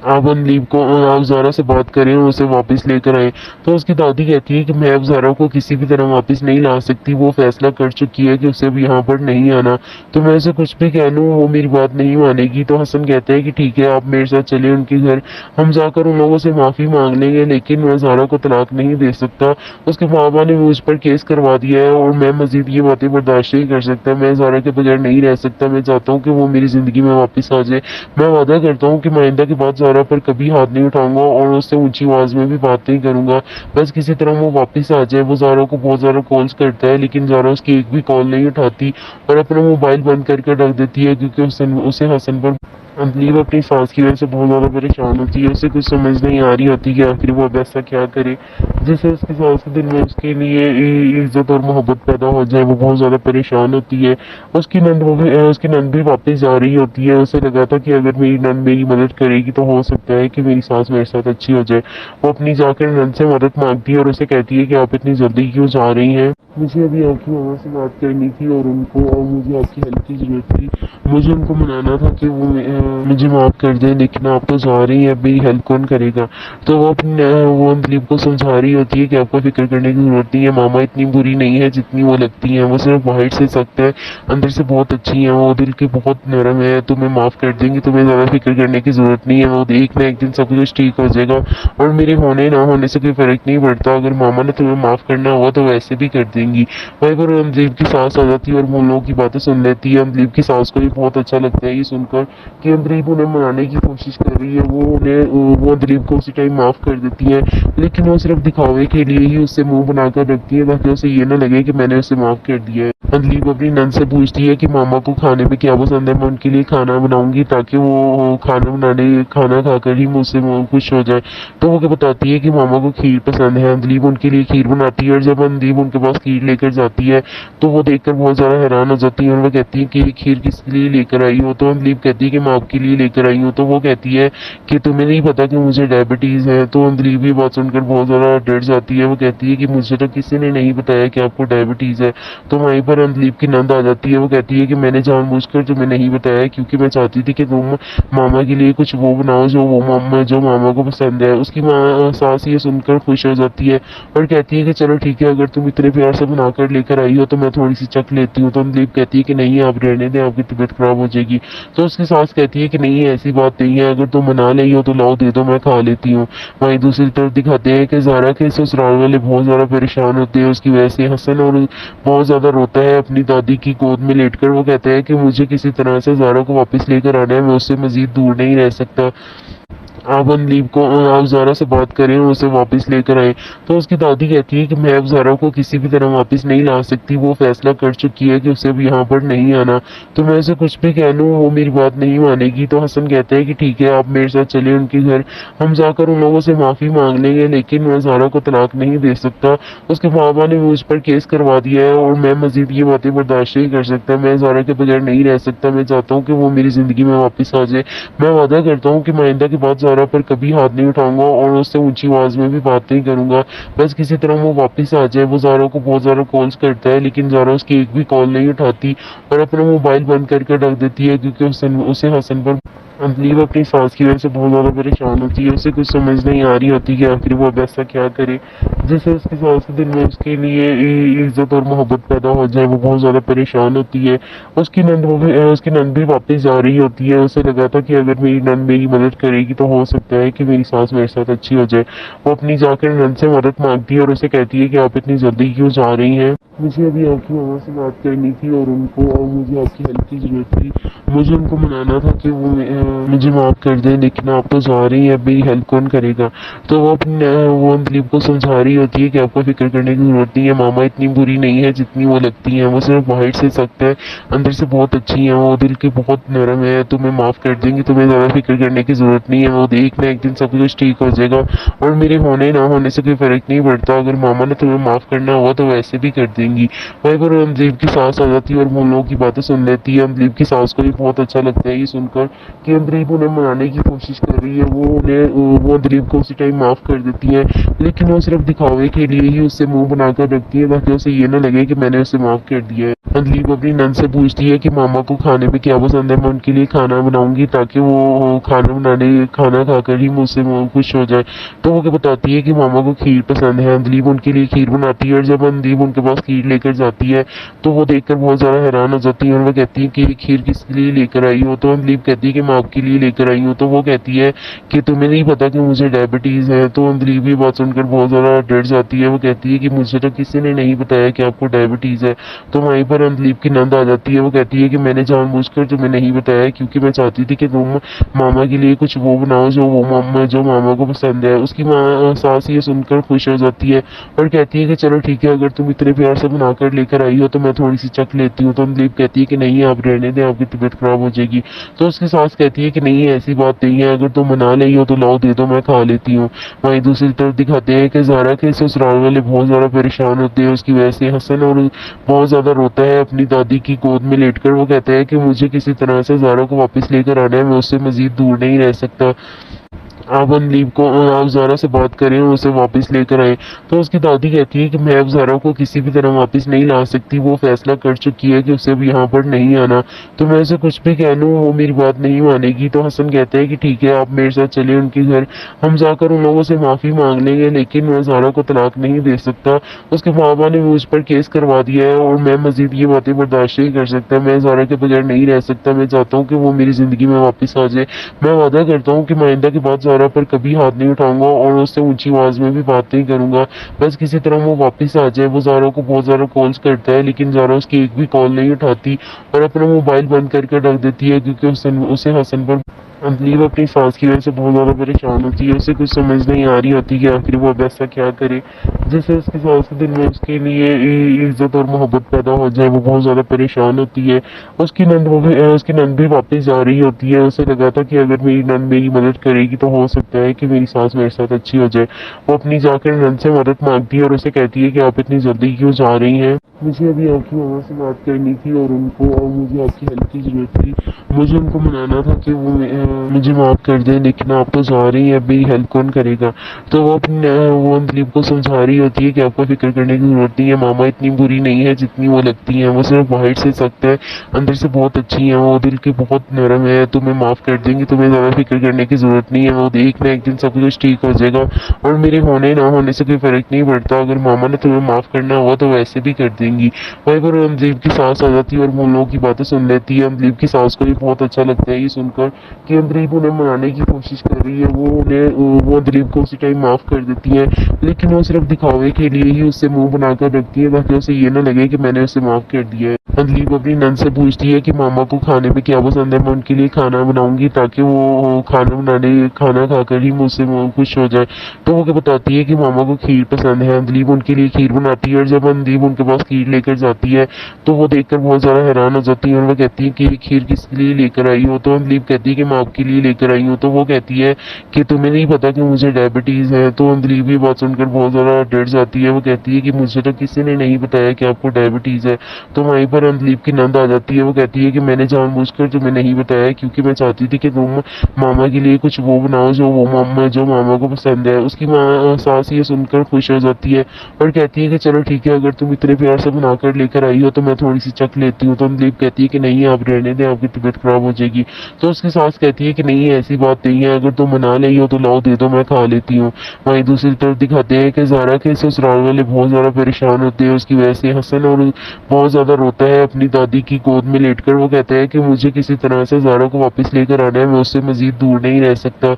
आप दिलीप को आप ज़ारा से बात करें और उसे वापस लेकर आए। तो उसकी दादी कहती है कि मैं अब ज़ारा को किसी भी तरह वापस नहीं ला सकती, वो फैसला कर चुकी है कि उसे अब यहाँ पर नहीं आना। तो मैं उसे कुछ भी कह लूँ वो मेरी बात नहीं मानेगी। तो हसन कहता है कि ठीक है, आप मेरे साथ चले उनके घर, हम जाकर उन लोगों से माफ़ी मांग लेंगे, लेकिन मैं ज़ारा को तलाक नहीं दे सकता। उसके मामा ने मुझ पर केस करवा दिया है और मैं मज़ीद ये बातें बर्दाश्त नहीं कर सकता। मैं ज़ारा के बगैर नहीं रह सकता। मैं चाहता हूँ कि वो मेरी ज़िंदगी में वापस आ जाए। मैं वादा करता हूँ कि मैं आइंदा के बाद ज़ारा पर कभी हाथ नहीं उठाऊंगा और उससे ऊंची आवाज़ में भी बात नहीं करूंगा। बस किसी तरह वो वापस आ जाए। वो ज़ारा को बहुत ज़्यादा कॉल्स करता है, लेकिन ज़ारा उसकी एक भी कॉल नहीं उठाती और अपना मोबाइल बंद करके रख देती है क्योंकि उसे हसन पर दिलीप अपनी सास की वजह से बहुत ज़्यादा परेशान होती है। उसे कुछ समझ नहीं आ रही होती कि आखिर वो अब ऐसा क्या करे जिससे उसकी सास के दिल में उसके लिए इज्जत और मोहब्बत पैदा हो जाए। वो बहुत ज़्यादा परेशान होती है। उसकी नंद भी वापस जा रही होती है। उसे लगा था कि अगर मेरी नंद मेरी मदद करेगी तो हो सकता है कि मेरी सास मेरे साथ अच्छी हो जाए। वो अपनी जाकर नंद से मदद मांगती है और उसे कहती है कि आप इतनी जल्दी क्यों जा रही हैं। मुझे अभी आपकी मामा से बात करनी थी और मुझे आपकी हेल्प की ज़रूरत थी। मुझे उनको मनाना था कि वो मुझे माफ़ कर दें, लेकिन आप तो जा रही हैं, अब मेरी हेल्प कौन करेगा। तो वो दिलीप को समझा रही होती है कि आपको फिक्र करने की ज़रूरत नहीं है, मामा इतनी बुरी नहीं है जितनी वो लगती हैं। वो सिर्फ बाहर से सख्त है, अंदर से बहुत अच्छी हैं। वो दिल की बहुत नरम है, तुम्हें माफ़ कर देंगी, तुम्हें ज़्यादा फिक्र करने की ज़रूरत नहीं है। वो देख ना एक दिन सब कुछ ठीक हो जाएगा और मेरे होने ना होने से कोई फ़र्क नहीं पड़ता। अगर मामा ने तुम्हें माफ़ करना हुआ तो वैसे भी कर देंगी। वहीं पर दिलीप की सास आ जाती है और वो लोगों की बातें सुन लेती है। दिलीप की सास को भी बहुत अच्छा लगता है ये सुनकर कि दिलीप उन्हें मनाने की कोशिश कर रही है। वो दिलीप को उसी टाइम माफ़ कर देती है, लेकिन वो सिर्फ दिखावे के लिए ही उससे मुंह बनाकर रखती है ताकि उसे ये ना लगे कि मैंने उसे माफ़ कर दिया है। दिलीप अपनी नंद से पूछती है कि मामा को खाने में क्या पसंद है, मैं उनके लिए खाना बनाऊंगी ताकि वो खाना खाकर ही मुझसे खुश हो जाए। तो वो क्या बताती है कि मामा को खीर पसंद है। दिलीप उनके लिए खीर बनाती है और जब दिलीप उनके पास खीर लेकर जाती है तो वो देखकर बहुत ज़्यादा हैरान हो जाती है और वो कहती है कि ये खीर किसके लिए लेकर आई हो। तो दिलीप कहती है कि मैं आपके लिए लेकर आई हूँ। तो वो कहती है कि तुम्हें नहीं पता कि मुझे डायबिटीज़ है। तो दिलीप ये बात सुनकर बहुत ज़्यादा डर जाती है। वो कहती है कि मुझे तो किसी ने नहीं बताया कि आपको डायबिटीज़ है। तो वहीं पर दिलीप की नंद आ जाती है। वो कहती है कि मैंने जानबूझकर तुम्हें नहीं बताया क्योंकि मैं चाहती थी कि तुम मामा के लिए कुछ वो बनाओ जो मामा को पसंद है। उसकी सास ये सुनकर खुश हो जाती है और कहती है कि चलो ठीक है, अगर तुम इतने प्यार से बनाकर लेकर आई हो तो मैं थोड़ी सी चख लेती हूँ। तो दिलीप कहती है कि नहीं, आप रहने दें, आपकी तबीयत खराब हो जाएगी। तो उसकी सास कहती है कि नहीं, ऐसी बात नहीं है, अगर तुम मना रही हो तो लाओ दे दो, मैं खा लेती हूँ। वहीं दूसरी तरफ दिखाते हैं कि ज़ारा के ससुराल वाले बहुत ज़्यादा परेशान होते हैं उसकी वजह से। हसन और बहुत ज़्यादा रोता है अपनी दादी की गोद में लेटकर। वो कहता है कि मुझे किसी तरह से ज़ारा को वापस लेकर आना है, मैं उससे मज़ीद दूर नहीं रह सकता। आप अनलीव को आप ज़ारा से बात करें और उसे वापस लेकर आए। तो उसकी दादी कहती है कि मैं अब ज़ारा को किसी भी तरह वापस नहीं ला सकती, वो फैसला कर चुकी है कि उसे अब यहाँ पर नहीं आना। तो मैं उसे कुछ भी कह लूँ वो मेरी बात नहीं मानेगी। तो हसन कहता है कि ठीक है, आप मेरे साथ चले उनके घर, हम जाकर उन लोगों से माफ़ी मांग लेंगे, लेकिन मैं ज़ारा को तलाक नहीं दे सकता। उसके बाबा ने मुझ पर केस करवा दिया है और मैं मज़ीद ये बातें बर्दाश्त नहीं कर सकता। मैं ज़ारा के बगैर नहीं रह सकता। मैं चाहता हूँ कि वो मेरी ज़िंदगी में वापस आ जाए। मैं वादा करता हूँ कि मैं आइंदा के बाद ज़ारा पर कभी हाथ नहीं उठाऊंगा और उससे ऊंची आवाज़ में भी बात नहीं करूंगा। बस किसी तरह वो वापस आ जाए। वो ज़ारा को बहुत ज़्यादा कॉल्स करता है, लेकिन ज़ारा उसकी एक भी कॉल नहीं उठाती और अपना मोबाइल बंद करके रख देती है, क्योंकि उसे हसन पर अनलीव अपनी सास की वजह से बहुत ज़्यादा परेशान होती है। उसे कुछ समझ नहीं आ रही होती कि आखिर वो अब ऐसा क्या करे जिससे उसकी सास के दिल में उसके लिए इज्जत और मोहब्बत पैदा हो जाए। वो बहुत ज़्यादा परेशान होती है। उसकी नंद भी वापस जा रही होती है। उसे लगा था कि अगर मेरी नंद मेरी मदद करेगी तो हो सकता है कि मेरी सास मेरे साथ अच्छी हो जाए। वो अपनी जाकर नंद से मदद मांगती है और उसे कहती है कि आप इतनी जल्दी क्यों जा रही हैं, मुझे अभी आपकी मामा से बात करनी थी और मुझे आपकी हेल्प की ज़रूरत थी। मुझे उनको मनाना था कि वो मुझे माफ़ कर दें, लेकिन आप तो जा रही हैं, अब मेरी हेल्प कौन करेगा। तो वो दिलीप को समझा रही होती है कि आपको फिक्र करने की ज़रूरत नहीं है, मामा इतनी बुरी नहीं है जितनी वो लगती हैं। वो सिर्फ बाहर से सख्त है, अंदर से बहुत अच्छी हैं। वो दिल की बहुत नरम है, तुम्हें माफ़ कर देंगी, तुम्हें ज़्यादा फिक्र करने की ज़रूरत नहीं है। वो देखना एक दिन सब कुछ ठीक हो जाएगा और मेरे होने ना होने से कोई फ़र्क नहीं पड़ता। अगर मामा ने तुम्हें माफ़ करना हुआ तो वैसे भी कर देंगी। वहीं पर दिलीप की सास आ जाती है और वो लोगों की बातें सुन लेती है। दिलीप की सास को भी बहुत अच्छा लगता है ये सुनकर कि दिलीप उन्हें मनाने की कोशिश कर रही है। वो दिलीप को उसी टाइम माफ़ कर देती है, लेकिन वो सिर्फ दिखावे के लिए ही उससे मुंह बनाकर रखती है, ताकि उसे ये ना लगे कि मैंने उसे माफ़ कर दिया है। दिलीप अपनी नंद से पूछती है कि मामा को खाने में क्या पसंद है, मैं उनके लिए खाना बनाऊंगी ताकि वो खाना खाकर ही मुझसे खुश हो जाए। तो वो क्या बताती है कि मामा को खीर पसंद है। दिलीप उनके लिए खीर बनाती है और जब दिलीप उनके पास खीर लेकर जाती है तो वो देखकर बहुत ज़्यादा हैरान हो जाती है और वो कहती है कि ये खीर किसके लिए लेकर आई हो। तो दिलीप कहती है कि मैं आपके लिए लेकर आई हूँ। तो वो कहती है कि तुम्हें नहीं पता कि मुझे डायबिटीज़ है। तो दिलीप ये बात सुनकर बहुत ज़्यादा डर जाती है। वो कहती है कि मुझे तो किसी ने नहीं बताया कि आपको डायबिटीज़ है। तो वहीं पर दिलीप की नंद आ जाती है। वो कहती है कि मैंने जानबूझकर तुम्हें नहीं बताया, क्योंकि मैं चाहती थी कि तुम मामा के लिए कुछ वो बनाओ जो मामा को पसंद है। उसकी सास ये सुनकर खुश हो जाती है और कहती है कि चलो ठीक है, अगर तुम इतने प्यार से बनाकर लेकर आई हो तो मैं थोड़ी सी चख लेती हूँ। तो दिलीप कहती है कि नहीं, आप रहने दें, आपकी तबीयत खराब हो जाएगी। तो उसकी सास कहती है कि नहीं, ऐसी बात नहीं है, अगर तुम बना रही हो तो लाओ दे दो, मैं खा लेती हूँ। वहीं दूसरी तरफ दिखाते हैं कि ज़ारा के ससुराल वाले बहुत ज़्यादा परेशान होते हैं उसकी वजह से। हसन और बहुत ज़्यादा रोता है अपनी दादी की गोद में लेटकर। वो कहता है कि मुझे किसी तरह से ज़ारा को वापस लेकर आना है, मैं उससे मज़ीद दूर नहीं रह सकता। आप ज़ारा से बात करें और उसे वापस लेकर आए। तो उसकी दादी कहती है कि मैं अब ज़ारा को किसी भी तरह वापस नहीं ला सकती, वो फैसला कर चुकी है कि उसे अब यहाँ पर नहीं आना। तो मैं उसे कुछ भी कह लूँ वो मेरी बात नहीं मानेगी। तो हसन कहता है कि ठीक है, आप मेरे साथ चले उनके घर, हम जाकर उन लोगों से माफ़ी मांग लेंगे, लेकिन मैं ज़ारा को तलाक नहीं दे सकता। उसके बाबा ने मुझ पर केस करवा दिया है और मैं मज़ीद ये बातें बर्दाश्त नहीं कर सकता। मैं ज़ारा के बगैर नहीं रह सकता। मैं चाहता हूँ कि वो मेरी ज़िंदगी में वापस आ जाए। मैं वादा करता हूँ कि मैं आइंदा के बाद ज़ारा पर कभी हाथ नहीं उठाऊंगा और उससे ऊंची आवाज़ में भी बात नहीं करूंगा। बस किसी तरह वो वापस आ जाए। वो ज़ारा को बहुत ज़्यादा कॉल्स करता है, लेकिन ज़ारा उसकी एक भी कॉल नहीं उठाती और अपना मोबाइल बंद करके रख देती है, क्योंकि उसे हसन पर दिलीप अपनी सास की वजह से बहुत ज़्यादा परेशान होती है। उसे कुछ समझ नहीं आ रही होती कि आखिर वो अब ऐसा क्या करे जिससे उसकी सास के दिल में उसके लिए इज्जत और मोहब्बत पैदा हो जाए। वो बहुत ज़्यादा परेशान होती है। उसकी नंद भी वापस जा रही होती है। उसे लगा था कि अगर मेरी नंद मेरी मदद करेगी तो हो सकता है कि मेरी सास मेरे साथ अच्छी हो जाए। वो अपनी जाकर नंद से मदद मांगती है और उसे कहती है कि आप इतनी जल्दी क्यों जा रही हैं, मुझे अभी आपकी मामा से बात करनी थी और मुझे आपकी हेल्प की ज़रूरत थी। मुझे उनको मनाना था कि वो मुझे माफ़ कर दें, लेकिन आप तो जा रही हैं, अब मेरी हेल्प कौन करेगा। तो वो दिलीप को समझा रही होती है कि आपको फिक्र करने की ज़रूरत नहीं है, मामा इतनी बुरी नहीं है जितनी वो लगती हैं। वो सिर्फ बाहर से सख्त है, अंदर से बहुत अच्छी हैं। वो दिल की बहुत नरम है, तुम्हें माफ़ कर देंगी, तुम्हें ज़्यादा फिक्र करने की ज़रूरत नहीं है। वो देखना एक दिन सब कुछ ठीक हो जाएगा और मेरे होने ना होने से कोई फ़र्क नहीं पड़ता। अगर मामा ने तुम्हें माफ़ करना हुआ तो वैसे भी कर देंगी। वहीं पर दिलीप की सास आ जाती है और वो लोगों की बातें सुन लेती है। दिलीप की सास को भी बहुत अच्छा लगता है ये सुनकर कि दिलीप उन्हें मनाने की कोशिश कर रही है। वो दिलीप को उसी टाइम माफ़ कर देती है, लेकिन वो सिर्फ दिखावे के लिए ही उससे मुंह बनाकर रखती है, ताकि उसे ये ना लगे कि मैंने उसे माफ़ कर दिया है। अंजलि अपनी नंद से पूछती है कि मामा को खाने में क्या पसंद है, मैं उनके लिए खाना बनाऊंगी ताकि वो खाना खाकर ही मुझसे वो खुश हो जाए। तो वो क्या बताती है कि मामा को खीर पसंद है। अंजलि उनके लिए खीर बनाती है और जब अंजलि उनके पास खीर लेकर जाती है तो वो देखकर बहुत ज़्यादा हैरान हो जाती है और वो कहती है कि ये खीर किसके लिए लेकर आई हो। तो अंजलि कहती है कि मैं आपके लिए लेकर आई हूँ। तो वो कहती है कि तुम्हें नहीं पता कि मुझे डायबिटीज़ है। तो अंजलि भी बात सुनकर बहुत ज़्यादा डर जाती है। वो कहती है कि मुझे तो किसी ने नहीं बताया कि आपको डायबिटीज़ है। तो वहीं पर अंजलीब की नंद आ जाती है। वो कहती है कि मैंने जानबूझकर तुम्हें नहीं बताया क्योंकि मैं चाहती थी कि तुम मामा के लिए कुछ वो बनाओ जो मामा को पसंद है। उसकी माँ सास ये सुनकर खुश हो जाती है और कहती है कि चलो ठीक है, अगर तुम इतने प्यार से बनाकर लेकर आई हो तो मैं थोड़ी सी चख लेती हूँ। तो अंजलीब कहती है कि नहीं, आप रहने दें, आपकी तबीयत खराब हो जाएगी। तो उसकी सास कहती है कि नहीं, ऐसी बात नहीं है, अगर तुम बना रही हो तो लाओ दे दो, मैं खा लेती हूँ। वहीं दूसरी तरफ दिखाते हैं कि ज़ारा के ससुराल वाले बहुत ज़्यादा परेशान होते हैं उसकी वजह से। हसन और बहुत ज़्यादा रोता है अपनी दादी की गोद में लेटकर। वो कहता है कि मुझे किसी तरह से ज़ारा को वापस लेकर आना है, मैं उससे मज़ीद दूर नहीं रह सकता।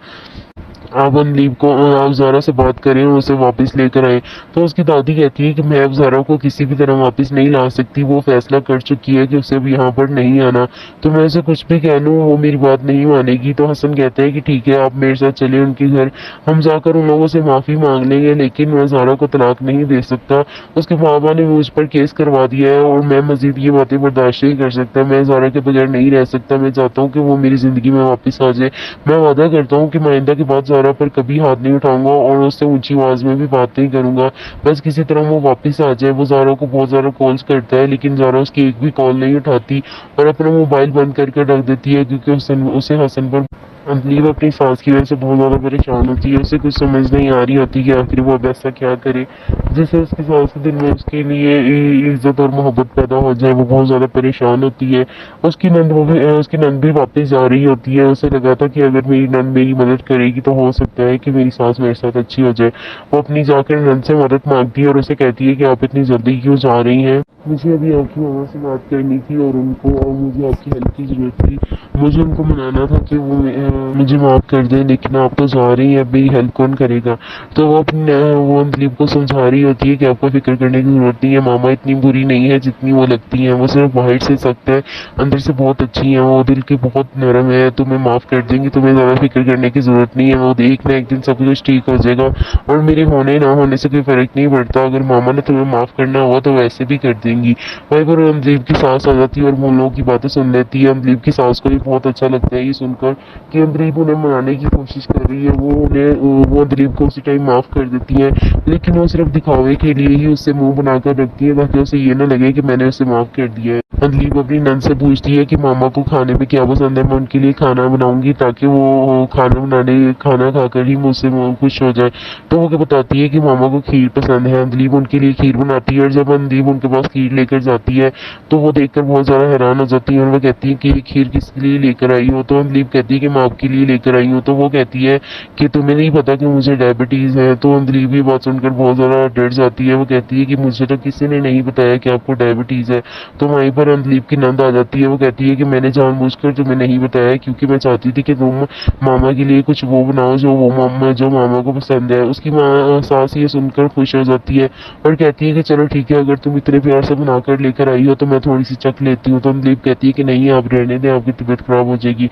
आप अनलीव को आप ज़ारा से बात करें और उसे वापस लेकर आए। तो उसकी दादी कहती है कि मैं अब ज़ारा को किसी भी तरह वापस नहीं ला सकती, वो फैसला कर चुकी है कि उसे अब यहाँ पर नहीं आना। तो मैं उसे कुछ भी कह लूँ वो मेरी बात नहीं मानेगी। तो हसन कहता है कि ठीक है, आप मेरे साथ चले उनके घर, हम जाकर उन लोगों से माफ़ी मांग लेंगे, लेकिन मैं ज़ारा को तलाक नहीं दे सकता। उसके बाबा ने मुझ पर केस करवा दिया है और मैं मज़ीद ये बातें बर्दाश्त नहीं कर सकता। मैं ज़ारा के बगैर नहीं रह सकता। मैं चाहता हूँ कि वो मेरी ज़िंदगी में वापस आ जाए। मैं वादा करता हूँ कि मैं आइंदा के बाद ज़ारा पर कभी हाथ नहीं उठाऊंगा और उससे ऊंची आवाज़ में भी बात नहीं करूंगा। बस किसी तरह वो वापस आ जाए। वो ज़ारा को बहुत ज़्यादा कॉल्स करता है लेकिन ज़ारा उसकी एक भी कॉल नहीं उठाती और अपना मोबाइल बंद करके रख देती है क्योंकि उसे हसन पर अंजलि अपनी सास की वजह से बहुत ज़्यादा परेशान होती है। उसे कुछ समझ नहीं आ रही होती कि आखिर वो अब ऐसा क्या करे जिससे उसकी सास के दिल में उसके लिए इज्जत और मोहब्बत पैदा हो जाए। वो बहुत ज़्यादा परेशान होती है। उसकी नंद भी वापस जा रही होती है। उसे लगा था कि अगर मेरी नंद मेरी मदद करेगी तो हो सकता है कि मेरी सास मेरे साथ अच्छी हो जाए। वो अपनी जाकर नंद से मदद मांगती है और उसे कहती है कि आप इतनी जल्दी क्यों जा रही हैं, मुझे अभी आपकी मामा से बात करनी थी और मुझे आपकी हेल्प की ज़रूरत थी। मुझे उनको मनाना था कि वो मुझे माफ़ कर दें, लेकिन आप तो जा रही हैं, अब मेरी हेल्प कौन करेगा। तो वो अंजलीब को समझा रही होती है कि आपको फिक्र करने की ज़रूरत नहीं है, मामा इतनी बुरी नहीं है जितनी वो लगती हैं। वो सिर्फ बाहर से सख्त है, अंदर से बहुत अच्छी हैं, वो दिल की बहुत नरम है, तुम्हें माफ़ कर देंगी, तुम्हें ज़्यादा फिक्र करने की ज़रूरत नहीं है। वो एक ना एक दिन सब कुछ ठीक हो जाएगा और मेरे होने ना होने से कोई फ़र्क नहीं पड़ता। अगर मामा ने तुम्हें माफ़ करना हुआ तो वैसे भी कर देंगी। वहीं पर अंजलीब की सास आ जाती है और वो उन लोगों की बातें सुन लेती है। अंजलीब की सास को भी बहुत अच्छा लगता है ये सुनकर कि अंजलीब उन्हें मनाने की कोशिश कर रही है। वो अंजलीब को उसी टाइम माफ़ कर देती है, लेकिन वो सिर्फ दिखावे के लिए ही उससे मुंह बनाकर रखती है ताकि उसे ये ना लगे कि मैंने उसे माफ़ कर दिया है। अंजलीब अपनी नंद से पूछती है कि मामा को खाने में क्या पसंद है, मैं उनके लिए खाना बनाऊंगी ताकि वो खाना खाकर ही मुझसे वो खुश हो जाए। तो वो क्या बताती है कि मामा को खीर पसंद है। अंजलीब उनके लिए खीर बनाती है और जब अंजलीब उनके पास खीर लेकर जाती है तो वो देखकर बहुत ज़्यादा हैरान हो जाती है और वो कहती है कि ये खीर किसके लिए लेकर आई हो। तो अंजलीब कहती है कि मैं आपके लिए लेकर आई हूँ। तो वो कहती है कि तुम्हें नहीं पता कि मुझे डायबिटीज़ है। तो अंजलीब भी बात सुनकर बहुत ज़्यादा डर जाती है। वो कहती है कि मुझे तो किसी ने नहीं बताया कि आपको डायबिटीज़ है। तो वहीं पर अंजलीब की नंद आ जाती है। वो कहती है कि मैंने जानबूझकर तुम्हें नहीं बताया क्योंकि मैं चाहती थी कि तुम मामा के लिए कुछ वो बनाओ जो मामा को पसंद है। उसकी माँ सास ये सुनकर खुश हो जाती है और कहती है कि चलो ठीक है, अगर तुम इतने प्यार से बनाकर लेकर आई हो तो मैं थोड़ी सी चख लेती हूँ। तो अंजलीब कहती है कि नहीं, आप रहने दें, आपकी तबीयत खराब हो जाएगी।